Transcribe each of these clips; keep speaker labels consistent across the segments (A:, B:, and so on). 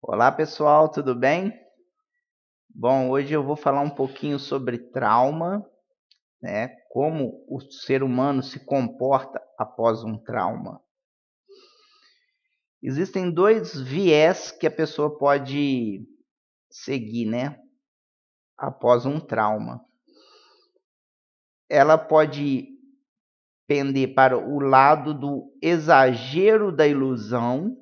A: Olá pessoal, tudo bem? Bom, hoje eu vou falar um pouquinho sobre trauma, né? Como o ser humano se comporta após um trauma. Existem dois viés que a pessoa pode seguir, né? Após um trauma. Ela pode pender para o lado do exagero da ilusão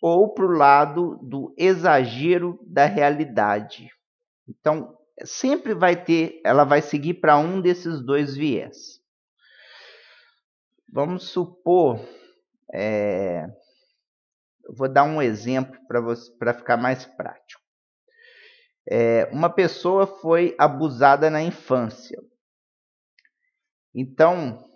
A: ou para o lado do exagero da realidade. Então, sempre ela vai seguir para um desses dois viés. Vamos supor, eu vou dar um exemplo para ficar mais prático. Uma pessoa foi abusada na infância. Então,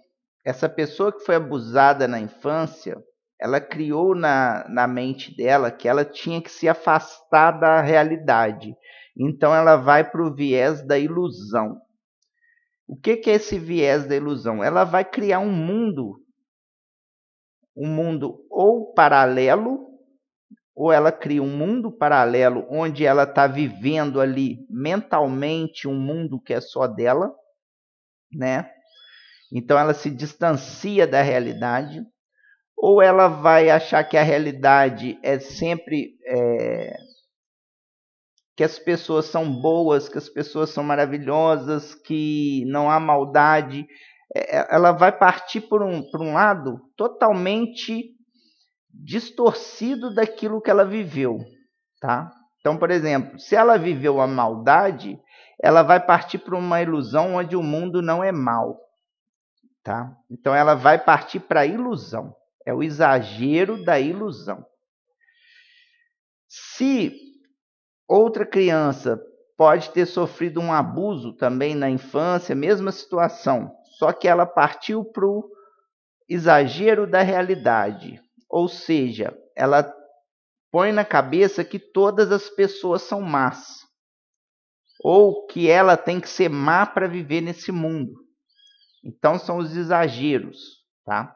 A: essa pessoa que foi abusada na infância, ela criou na mente dela que ela tinha que se afastar da realidade. Então, ela vai para o viés da ilusão. O que é esse viés da ilusão? Ela vai criar um mundo ou paralelo, ou ela cria um mundo paralelo onde ela está vivendo ali mentalmente um mundo que é só dela, né? Então ela se distancia da realidade, ou ela vai achar que a realidade é sempre que as pessoas são boas, que as pessoas são maravilhosas, que não há maldade. Ela vai partir por um lado totalmente distorcido daquilo que ela viveu, tá? Então, por exemplo, se ela viveu a maldade, ela vai partir para uma ilusão onde o mundo não é mal, tá? Então, ela vai partir para a ilusão. É o exagero da ilusão. Se outra criança pode ter sofrido um abuso também na infância, mesma situação, só que ela partiu para o exagero da realidade. Ou seja, ela põe na cabeça que todas as pessoas são más, ou que ela tem que ser má para viver nesse mundo. Então são os exageros, tá?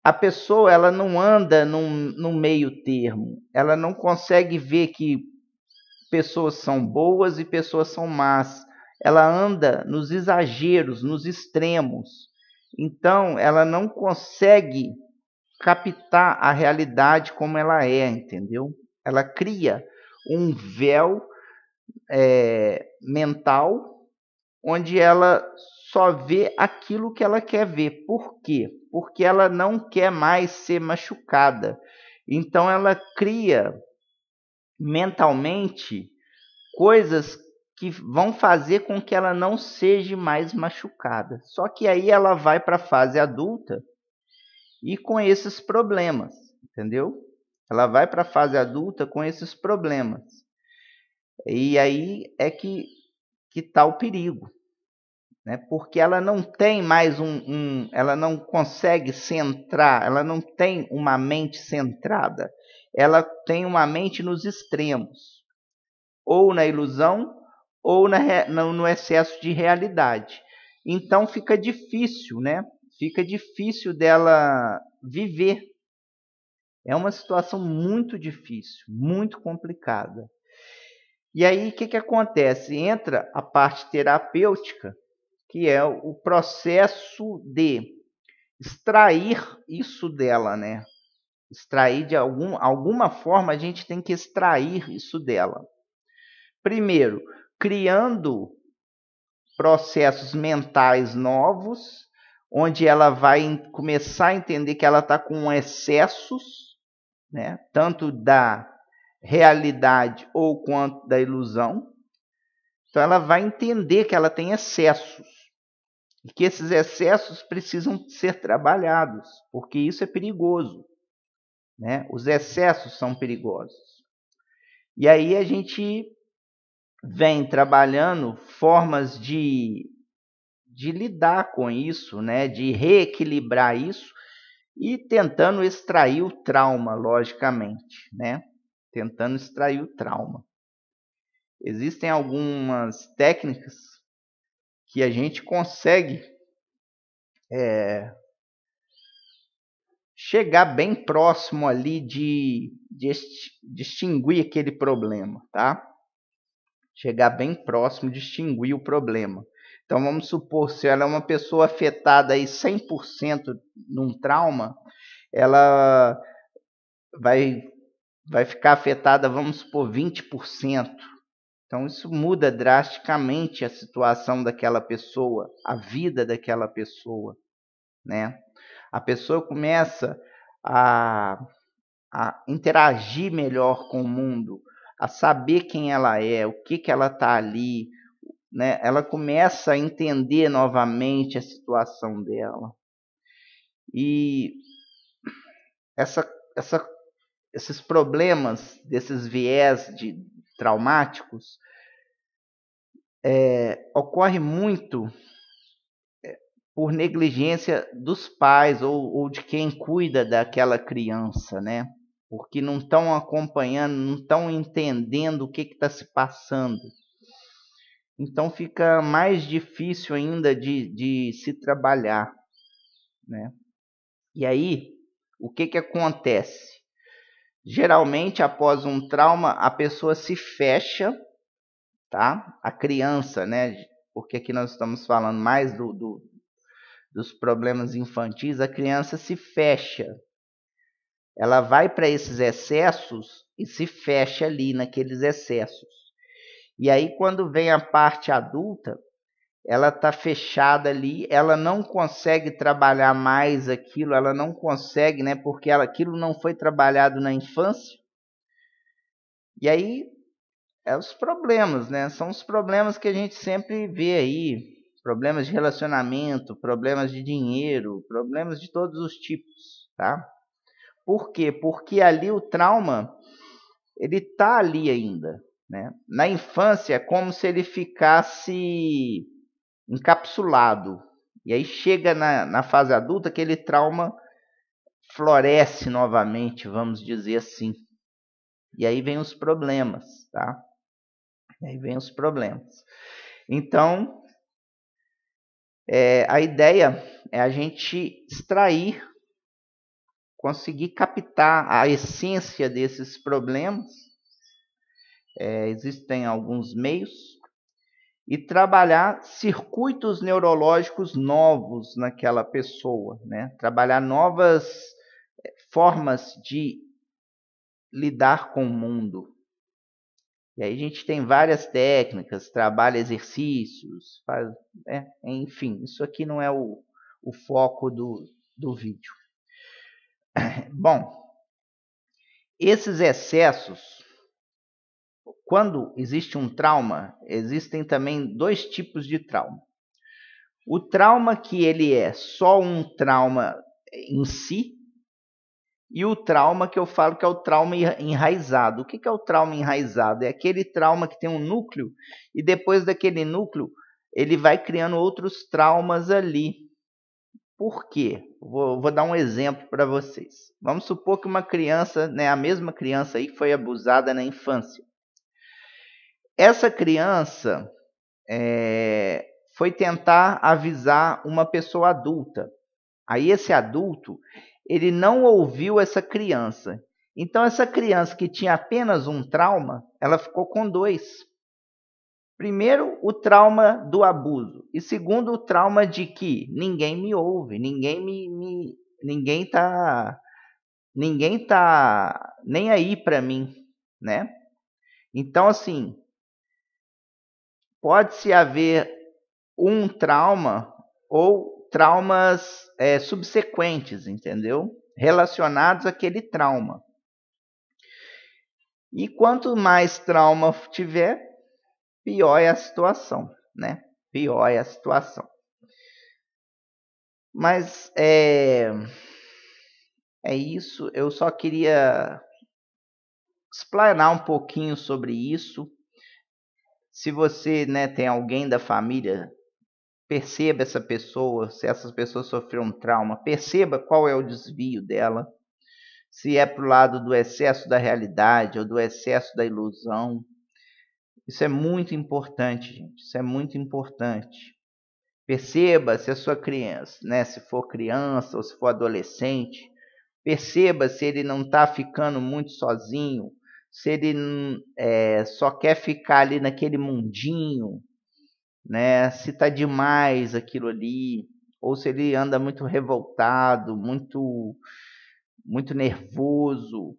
A: A pessoa ela não anda num meio termo, ela não consegue ver que pessoas são boas e pessoas são más. Ela anda nos exageros, nos extremos. Então ela não consegue captar a realidade como ela é, entendeu? Ela cria um véu mental onde ela só vê aquilo que ela quer ver. Por quê? Porque ela não quer mais ser machucada. Então ela cria mentalmente coisas que vão fazer com que ela não seja mais machucada. Só que aí ela vai para a fase adulta e com esses problemas, entendeu? Ela vai para a fase adulta com esses problemas. E aí é que está o perigo, né? Porque ela não tem mais ela não consegue centrar, ela não tem uma mente centrada, ela tem uma mente nos extremos, ou na ilusão, ou no excesso de realidade. Então fica difícil, né? Fica difícil dela viver. É uma situação muito difícil, muito complicada. E aí, o que acontece? Entra a parte terapêutica, que é o processo de extrair isso dela, né? Extrair de alguma forma, a gente tem que extrair isso dela. Primeiro, criando processos mentais novos, onde ela vai começar a entender que ela está com excessos, né? Tanto da realidade ou quanto da ilusão. Então ela vai entender que ela tem excessos e que esses excessos precisam ser trabalhados, porque isso é perigoso, né? Os excessos são perigosos. E aí a gente vem trabalhando formas de lidar com isso, né? De reequilibrar isso e tentando extrair o trauma, logicamente, né? Tentando extrair o trauma. Existem algumas técnicas que a gente consegue chegar bem próximo ali de extinguir aquele problema, tá? Chegar bem próximo de extinguir o problema. Então, vamos supor, se ela é uma pessoa afetada aí 100% num trauma, ela vai ficar afetada, vamos supor, 20%. Então, isso muda drasticamente a situação daquela pessoa, a vida daquela pessoa, né? A pessoa começa a interagir melhor com o mundo, a saber quem ela é, o que ela está ali, né? Ela começa a entender novamente a situação dela. E esses problemas, desses viés traumáticos, ocorre muito por negligência dos pais ou de quem cuida daquela criança, né? Porque não estão acompanhando, não estão entendendo o que está se passando. Então fica mais difícil ainda de se trabalhar, né? E aí, o que acontece? Geralmente, após um trauma, a pessoa se fecha, tá? A criança, né? Porque aqui nós estamos falando mais dos problemas infantis, a criança se fecha. Ela vai para esses excessos e se fecha ali naqueles excessos. E aí, quando vem a parte adulta, ela está fechada ali, ela não consegue trabalhar mais aquilo, ela não consegue, né? Porque aquilo não foi trabalhado na infância. E aí, os problemas, né? São os problemas que a gente sempre vê aí. Problemas de relacionamento, problemas de dinheiro, problemas de todos os tipos, tá? Por quê? Porque ali o trauma, ele está ali ainda, né? Na infância é como se ele ficasse encapsulado. E aí chega na fase adulta, aquele trauma floresce novamente, vamos dizer assim. E aí vem os problemas, tá? E aí vem os problemas. Então, a ideia é a gente extrair, conseguir captar a essência desses problemas. Existem alguns meios. E trabalhar circuitos neurológicos novos naquela pessoa, né? Trabalhar novas formas de lidar com o mundo. E aí a gente tem várias técnicas, trabalha exercícios, enfim, isso aqui não é o foco do vídeo. Bom, esses excessos, quando existe um trauma, existem também dois tipos de trauma. O trauma que ele é só um trauma em si, e o trauma que eu falo que é o trauma enraizado. O que é o trauma enraizado? É aquele trauma que tem um núcleo e depois daquele núcleo ele vai criando outros traumas ali. Por quê? Vou dar um exemplo para vocês. Vamos supor que uma criança, né, a mesma criança aí foi abusada na infância. Essa criança foi tentar avisar uma pessoa adulta. Aí esse adulto, ele não ouviu essa criança. Então essa criança que tinha apenas um trauma, ela ficou com dois. Primeiro, o trauma do abuso. E segundo, o trauma de que ninguém me ouve, ninguém tá nem aí para mim, né? Então assim, pode-se haver um trauma ou traumas subsequentes, entendeu? Relacionados àquele trauma. E quanto mais trauma tiver, pior é a situação, né? Pior é a situação. Mas é isso. Eu só queria explanar um pouquinho sobre isso. Se você, né, tem alguém da família, perceba essa pessoa, se essa pessoa sofreu um trauma, perceba qual é o desvio dela, se é para o lado do excesso da realidade ou do excesso da ilusão. Isso é muito importante, gente, isso é muito importante. Perceba se a sua criança, né, se for criança ou se for adolescente, Perceba se ele não está ficando muito sozinho, se ele só quer ficar ali naquele mundinho, né? Se está demais aquilo ali, ou se ele anda muito revoltado, muito nervoso,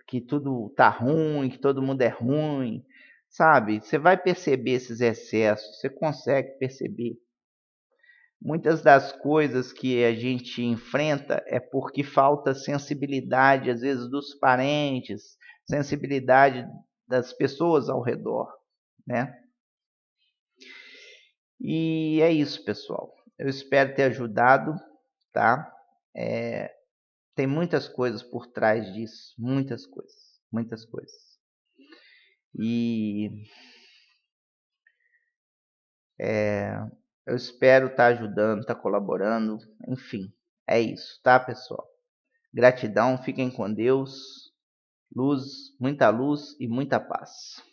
A: que tudo tá ruim, que todo mundo é ruim, sabe? Você vai perceber esses excessos, você consegue perceber. Muitas das coisas que a gente enfrenta é porque falta sensibilidade, às vezes, dos parentes, sensibilidade das pessoas ao redor, né? E é isso, pessoal. Eu espero ter ajudado, tá? Tem muitas coisas por trás disso, muitas coisas, muitas coisas. E eu espero estar ajudando, estar colaborando, enfim, é isso, tá, pessoal? Gratidão, fiquem com Deus, luz, muita luz e muita paz.